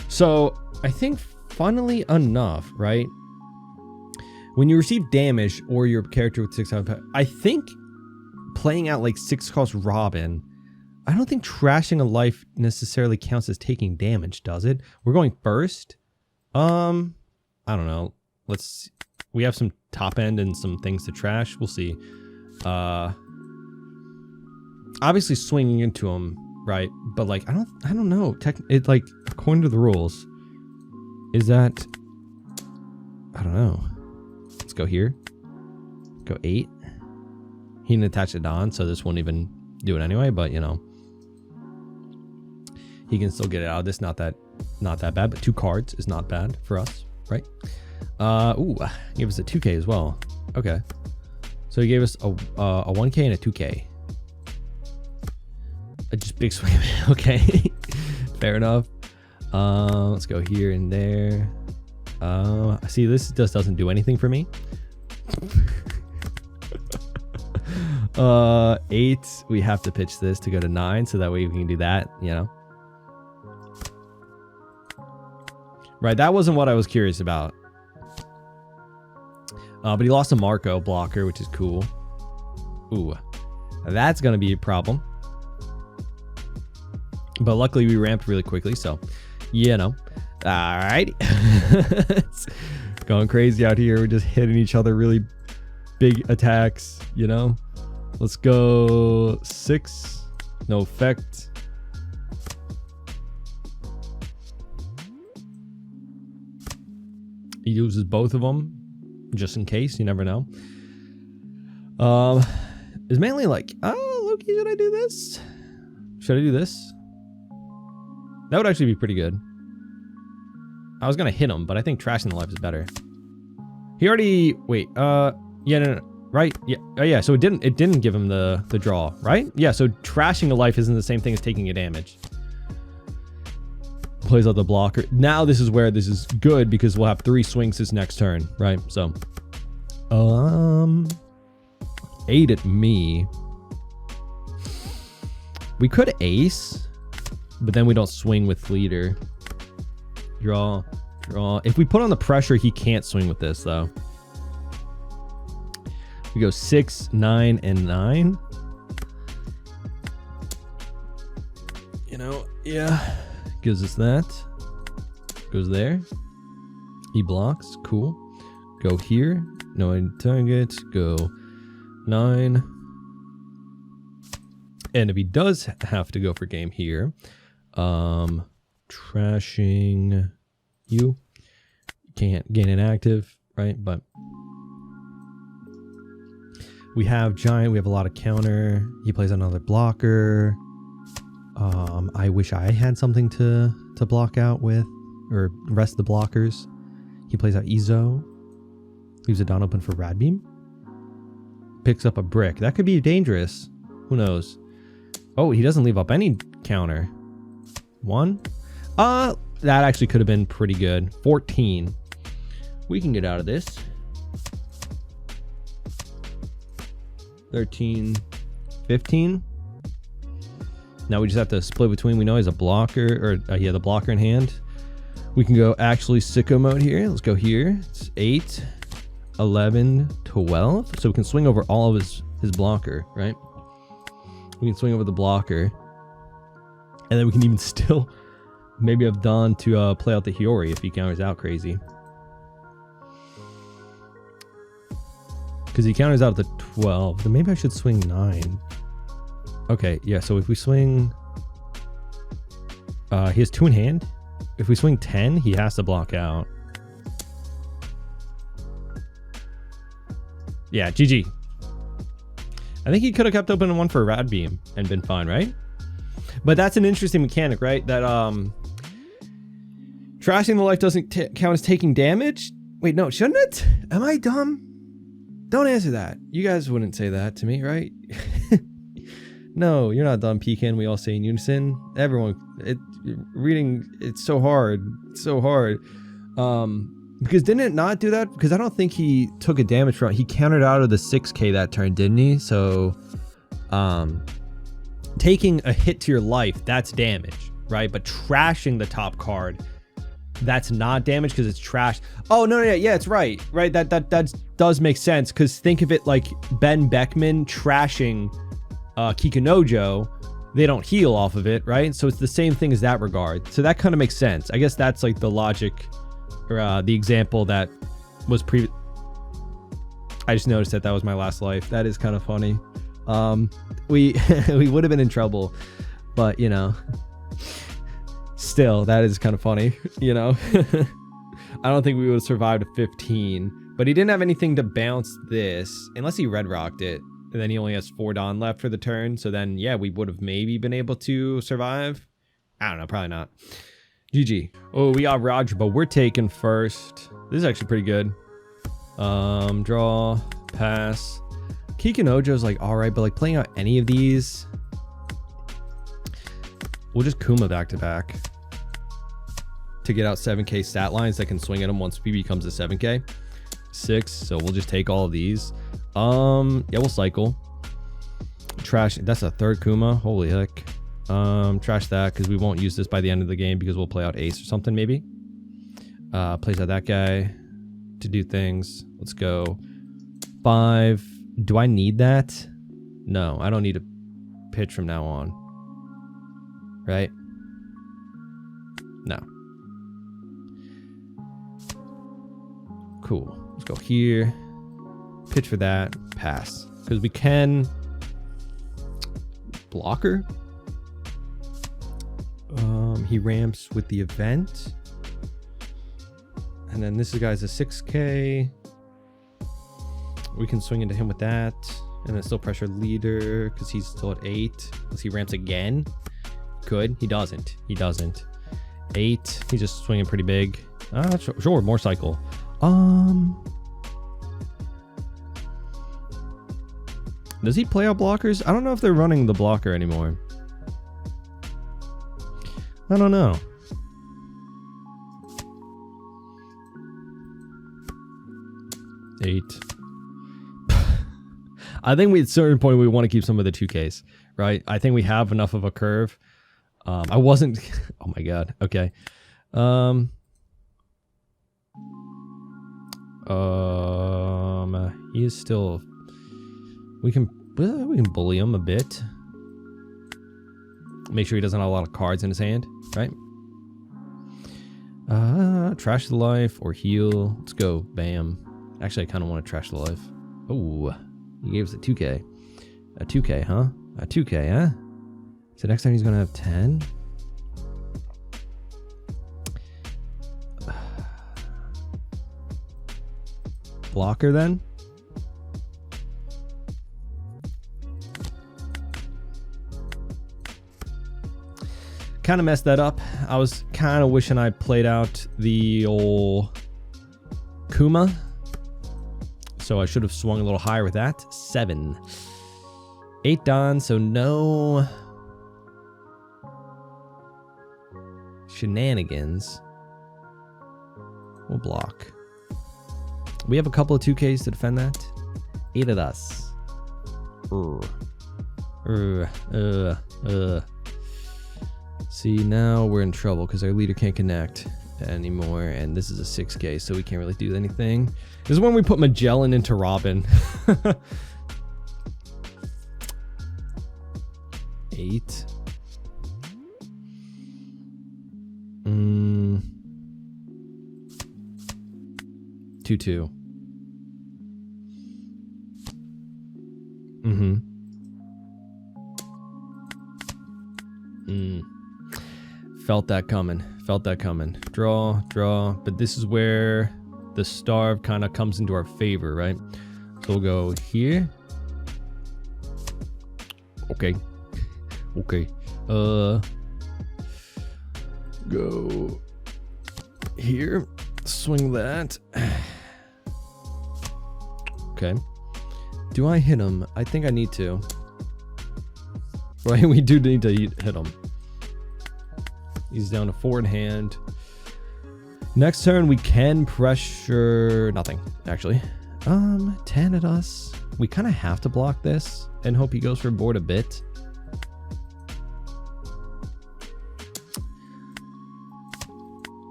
So I think funnily enough, right? When you receive damage or your character with 6 health, I think playing out like 6 cost Robin, I don't think trashing a life necessarily counts as taking damage, does it? We're going first. I don't know. Let's. We have some top end and some things to trash. We'll see. Obviously swinging into him, right? But like, I don't know. It like, according to the rules, is that, I don't know. Let's go here. Go 8. He didn't attach it on, so this won't even do it anyway. But you know, he can still get it out of this. Not that bad. But 2 cards is not bad for us, right? Ooh, he gave us a 2K as well. Okay, so he gave us a 1K and a 2K. Just big swing. Okay, fair enough. Let's go here and there. See, this just doesn't do anything for me. 8. We have to pitch this to go to 9, so that way we can do that. You know, right? That wasn't what I was curious about. But he lost a Marco blocker, which is cool. Ooh, that's gonna be a problem. But luckily we ramped really quickly, so you know. Alrighty. It's going crazy out here. We're just hitting each other really big attacks, you know. Let's go 6. No effect. He uses both of them just in case. You never know. It's mainly like, oh, Loki, should I do this? Should I do this? That would actually be pretty good. I was gonna hit him, but I think trashing the life is better. He already, wait, yeah, no, right? Yeah, oh yeah, so it didn't give him the draw, right? Yeah, so trashing the life isn't the same thing as taking a damage. Plays out the blocker. Now this is where this is good because we'll have 3 swings this next turn, right? So, 8 at me. We could ace, but then we don't swing with leader. Draw. If we put on the pressure, he can't swing with this though. We go 6, 9, and 9. You know, yeah. Gives us that. Goes there. He blocks. Cool. Go here. No targets. Go 9. And if he does have to go for game here, trashing you. Can't gain inactive, right? But we have giant. We have a lot of counter. He plays another blocker. I wish I had something to block out with, or rest the blockers. He plays out Ezo. Leaves a Dawn open for Radbeam. Picks up a brick. That could be dangerous. Who knows? Oh, he doesn't leave up any counter. 1. That actually could have been pretty good. 14. We can get out of this. 13. 15. Now we just have to split between. We know he's a blocker, or he had the blocker in hand. We can go actually sicko mode here. Let's go here. It's 8, 11, 12. So we can swing over all of his blocker, right? We can swing over the blocker. And then we can even still maybe have Dawn to play out the Hiyori if he counters out crazy. Because he counters out the 12. Then maybe I should swing 9. Okay, yeah, so if we swing... he has 2 in hand. If we swing 10, he has to block out. Yeah, GG. I think he could have kept open 1 for a Radbeam and been fine, right? But that's an interesting mechanic, right? That trashing the life doesn't count as taking damage? Wait, no, shouldn't it? Am I dumb? Don't answer that. You guys wouldn't say that to me, right? No, you're not dumb, Pecan. We all say in unison. Everyone, reading, it's so hard. It's so hard. Because didn't it not do that? Because I don't think he took a damage from it. He countered out of the 6k that turn, didn't he? So, taking a hit to your life, that's damage, right? But trashing the top card, that's not damage because it's trash. Oh, no, yeah, it's right. Right, that does make sense. Because think of it like Ben Beckman trashing Kikunojo. They don't heal off of it, right? So it's the same thing as that regard. So that kind of makes sense. I guess that's like the logic, or the example that was I just noticed that was my last life. That is kind of funny. We would have been in trouble, but you know, still, that is kind of funny, you know. I don't think we would have survived a 15, but he didn't have anything to bounce this unless he red rocked it. And then he only has 4 Dawn left for the turn. So then, yeah, we would have maybe been able to survive. I don't know, probably not. GG. Oh, we got Roger, but we're taking first. This is actually pretty good. Draw, pass. Kikunojo's like all right, but like playing out any of these, we'll just Kuma back to back to get out 7k stat lines that can swing at him once he becomes a 7k. 6, so we'll just take all of these. Yeah, we'll cycle. Trash, that's a 3rd Kuma. Holy heck. Trash that because we won't use this by the end of the game because we'll play out Ace or something maybe. Plays out that guy to do things. Let's go. 5. Do I need that? No, I don't need a pitch from now on. Right? No. Cool. Let's go here. Pitch for that. Pass. Because we can blocker. He ramps with the event. And then this guy's a 6k. We can swing into him with that. And then still pressure leader because he's still at 8. Unless he ramps again. Could. He doesn't. He doesn't. 8. He's just swinging pretty big. Sure, more cycle. Does he play out blockers? I don't know if they're running the blocker anymore. I don't know. Eight. I think at a certain point we want to keep some of the 2Ks, right? I think we have enough of a curve. I wasn't. Oh my god. Okay. He is still. We can bully him a bit. Make sure he doesn't have a lot of cards in his hand, right? Trash the life or heal. Let's go. Bam. Actually, I kind of want to trash the life. Oh, he gave us a 2K. A 2K, huh? A 2K, huh? So next time he's going to have 10? Blocker then? Kind of messed that up. I was kind of wishing I played out the old Kuma. So I should have swung a little higher with that. 7. 8 done, so no shenanigans. We'll block. We have a couple of 2Ks to defend that. 8 of us. See, now we're in trouble because our leader can't connect anymore, and this is a 6K, so we can't really do anything. This is when we put Magellan into Robin. 8. 2-2. Felt that coming. Felt that coming. Draw, draw. But this is where the starve kind of comes into our favor, right? So we'll go here. Okay. Okay. Go here. Swing that. Okay. Do I hit him? I think I need to. Right, we do need to hit him. He's down to 4 in hand. Next turn, we can pressure... Nothing, actually. 10 at us. We kind of have to block this and hope he goes for board a bit.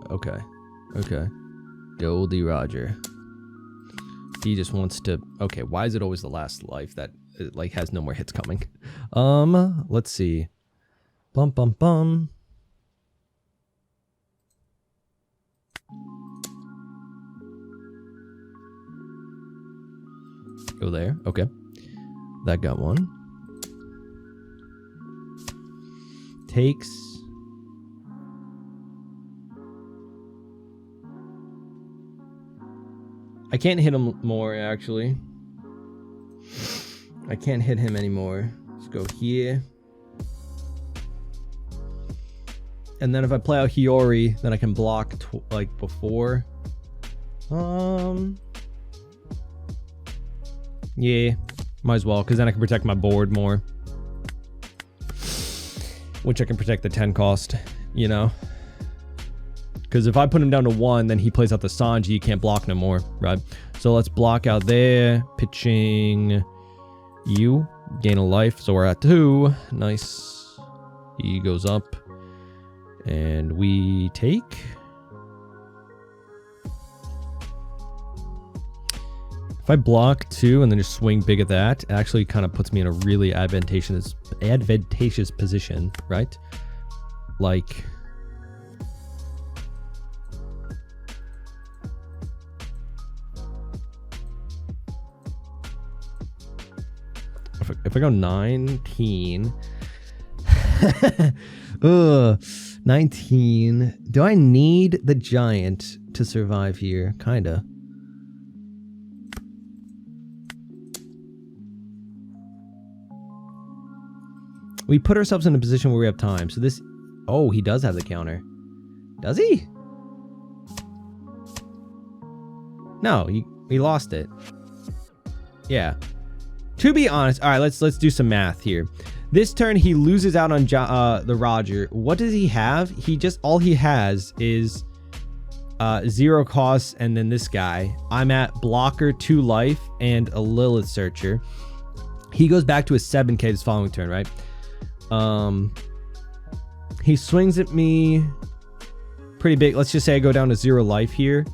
Okay. Okay. Goldie Roger. He just wants to... Okay, why is it always the last life that like has no more hits coming? Let's see. Bum bum bum. Go there. Okay. That got one. Takes. I can't hit him more, actually. I can't hit him anymore. Let's go here. And then if I play out Hiyori, then I can block like before. Yeah, might as well, because then I can protect my board more. Which I can protect the 10 cost, you know? Because if I put him down to 1, then he plays out the Sanji, you can't block no more, right? So let's block out there, pitching you, gain a life, so we're at 2. Nice. He goes up, and we take. If I block 2 and then just swing big at that, it actually kind of puts me in a really advantageous position, right? Like... If I go 19... Ugh, 19... Do I need the giant to survive here? Kinda. We put ourselves in a position where we have time. So this... Oh, he does have the counter. Does he? No, he lost it. Yeah. To be honest, all right, let's do some math here. This turn, he loses out on the Roger. What does he have? All he has is 0 costs and then this guy. I'm at blocker, 2 life, and a Lilith Searcher. He goes back to a 7K this following turn, right? He swings at me pretty big. Let's just say I go down to 0 life here.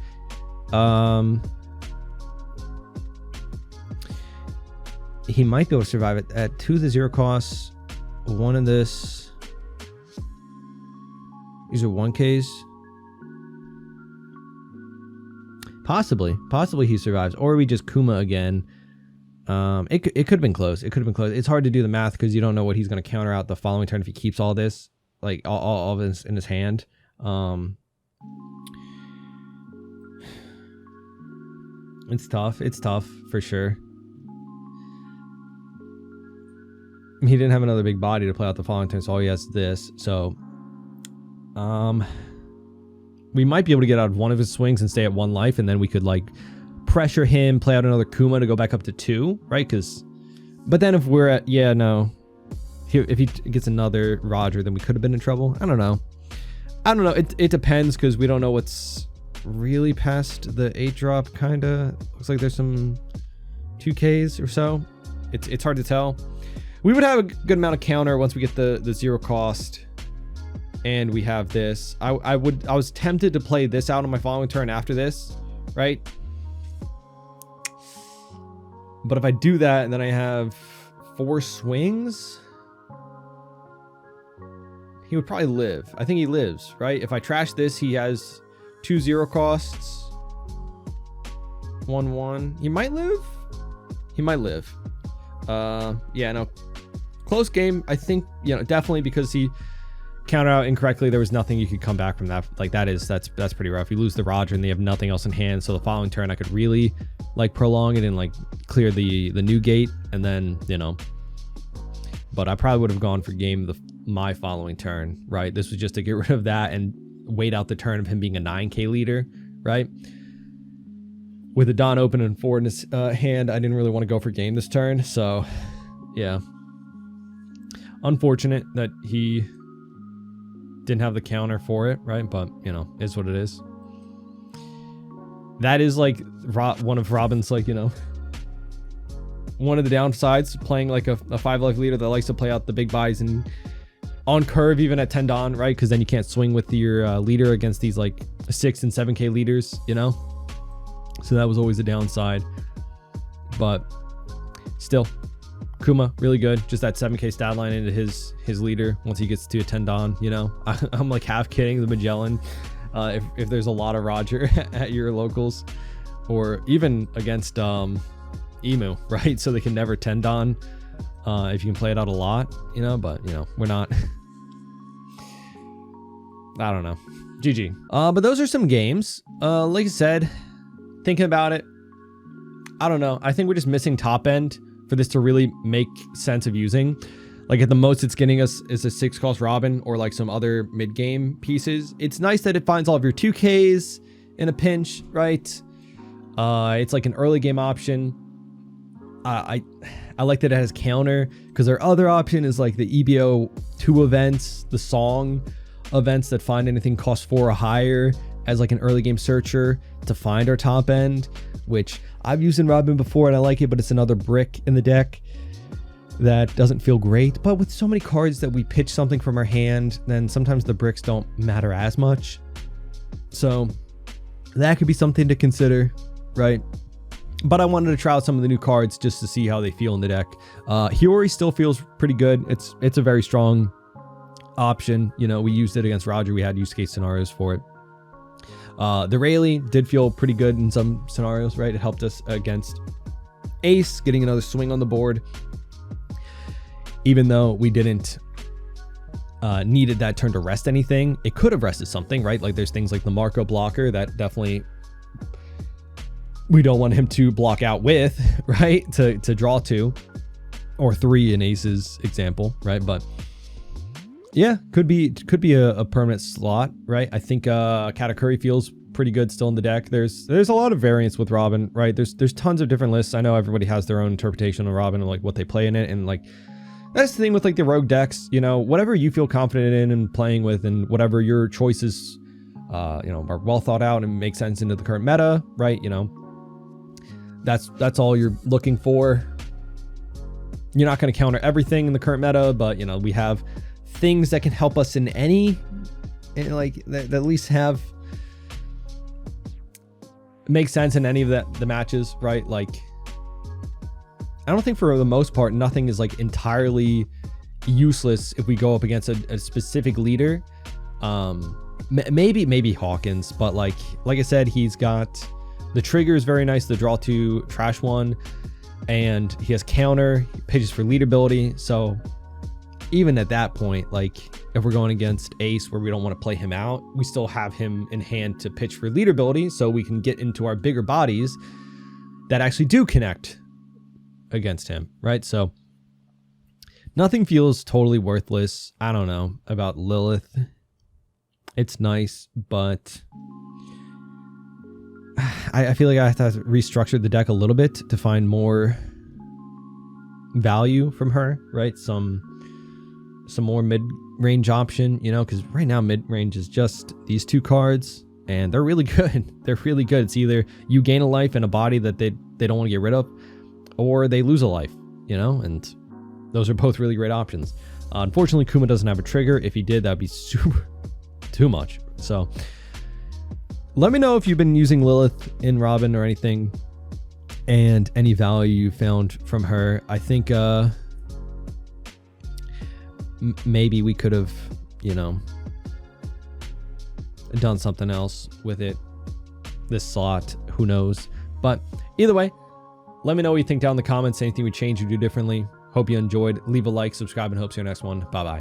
He might be able to survive it at 2 of the 0 costs, 1 of this. These are 1Ks. Possibly he survives, or we just Kuma again. It could have been close. It could have been close. It's hard to do the math because you don't know what he's going to counter out the following turn if he keeps all this, like all of this in his hand. It's tough. It's tough for sure. He didn't have another big body to play out the following turn, so all he has is this. So, we might be able to get out of one of his swings and stay at 1 life, and then we could like pressure him, play out another Kuma to go back up to 2, right? But then if we're at, yeah, no, if he gets another Roger, then we could have been in trouble. I don't know. It depends because we don't know what's really past the 8-drop. Kind of looks like there's some 2Ks or so. It's hard to tell. We would have a good amount of counter once we get the 0 cost. And we have this. I was tempted to play this out on my following turn after this, right? But if I do that and then I have 4 swings, he would probably live. I think he lives, right? If I trash this, he has 2 0 costs. 1-1. He might live. He might live. Yeah, no. Close game. I think, definitely because he counter out incorrectly. There was nothing you could come back from that. Like that's pretty rough. You lose the Roger and they have nothing else in hand. So the following turn I could really like prolong it and like clear the new gate, and then but I probably would have gone for game my following turn, right? This was just to get rid of that and wait out the turn of him being a 9k leader, right? With the Dawn open and 4 in his hand, I didn't really want to go for game this turn. So yeah, unfortunate that he didn't have the counter for it, right? But is what it is. That is like one of Robin's, like, one of the downsides, playing like a 5 life leader that likes to play out the big buys and on curve even at 10 Dawn, right? Because then you can't swing with your leader against these like 6 and 7k leaders, so that was always a downside. But still, Kuma really good. Just that 7k stat line into his leader once he gets to a 10 Dawn. I'm like half kidding the Magellan. If there's a lot of Roger at your locals, or even against Emu, right? So they can never 10 Dawn if you can play it out a lot, but we're not. I don't know. GG. But those are some games. Like I said, thinking about it, I don't know. I think we're just missing top end for this to really make sense of using. Like at the most it's getting us is a 6 cost Robin or like some other mid game pieces. It's nice that it finds all of your 2Ks in a pinch, right? It's like an early game option. I like that it has counter, because our other option is like the EBO 2 events, the song events that find anything cost 4 or higher as like an early game searcher to find our top end, which I've used in Robin before and I like it, but it's another brick in the deck that doesn't feel great. But with so many cards that we pitch something from our hand, then sometimes the bricks don't matter as much. So that could be something to consider, right? But I wanted to try out some of the new cards just to see how they feel in the deck. Hiyori still feels pretty good. It's a very strong option. We used it against Roger. We had use case scenarios for it. The Rayleigh did feel pretty good in some scenarios, right? It helped us against Ace, getting another swing on the board. Even though we didn't needed that turn to rest anything, it could have rested something, right? Like there's things like the Marco blocker that definitely we don't want him to block out with, right? To draw 2 or 3 in Ace's example, right? But yeah, could be a permanent slot, right? I think Katakuri feels pretty good still in the deck. There's a lot of variance with Robin, right? There's tons of different lists. I know everybody has their own interpretation of Robin and like what they play in it, and like that's the thing with like the rogue decks, whatever you feel confident in and playing with, and whatever your choices are well thought out and make sense into the current meta, right? That's all you're looking for. You're not going to counter everything in the current meta, but we have things that can help us in any, and like that at least have make sense in any of the matches, right? Like I don't think for the most part nothing is like entirely useless if we go up against a specific leader. Maybe Hawkins, but like I said, he's got The trigger is very nice, the draw 2 trash one, and he has counter, he pitches for lead ability. So even at that point, like if we're going against ace where we don't want to play him out, we still have him in hand to pitch for lead ability, so we can get into our bigger bodies that actually do connect against him, right? So nothing feels totally worthless. I don't know about Lilith. It's nice, but I feel like I have to restructure the deck a little bit to find more value from her, right? Some more mid-range option, you know, because right now mid-range is just these 2 cards, and they're really good. They're really good. It's either you gain a life and a body that they don't want to get rid of, or they lose a life, you know, and those are both really great options. Unfortunately, Kuma doesn't have a trigger. If he did, that'd be super too much. So let me know if you've been using Lilith in Robin or anything, and any value you found from her. I think maybe we could have, you know, done something else with it this slot. Who knows? But either way, let me know what you think down in the comments. Anything we change or do differently. Hope you enjoyed. Leave a like, subscribe, and hope to see you next one. Bye bye.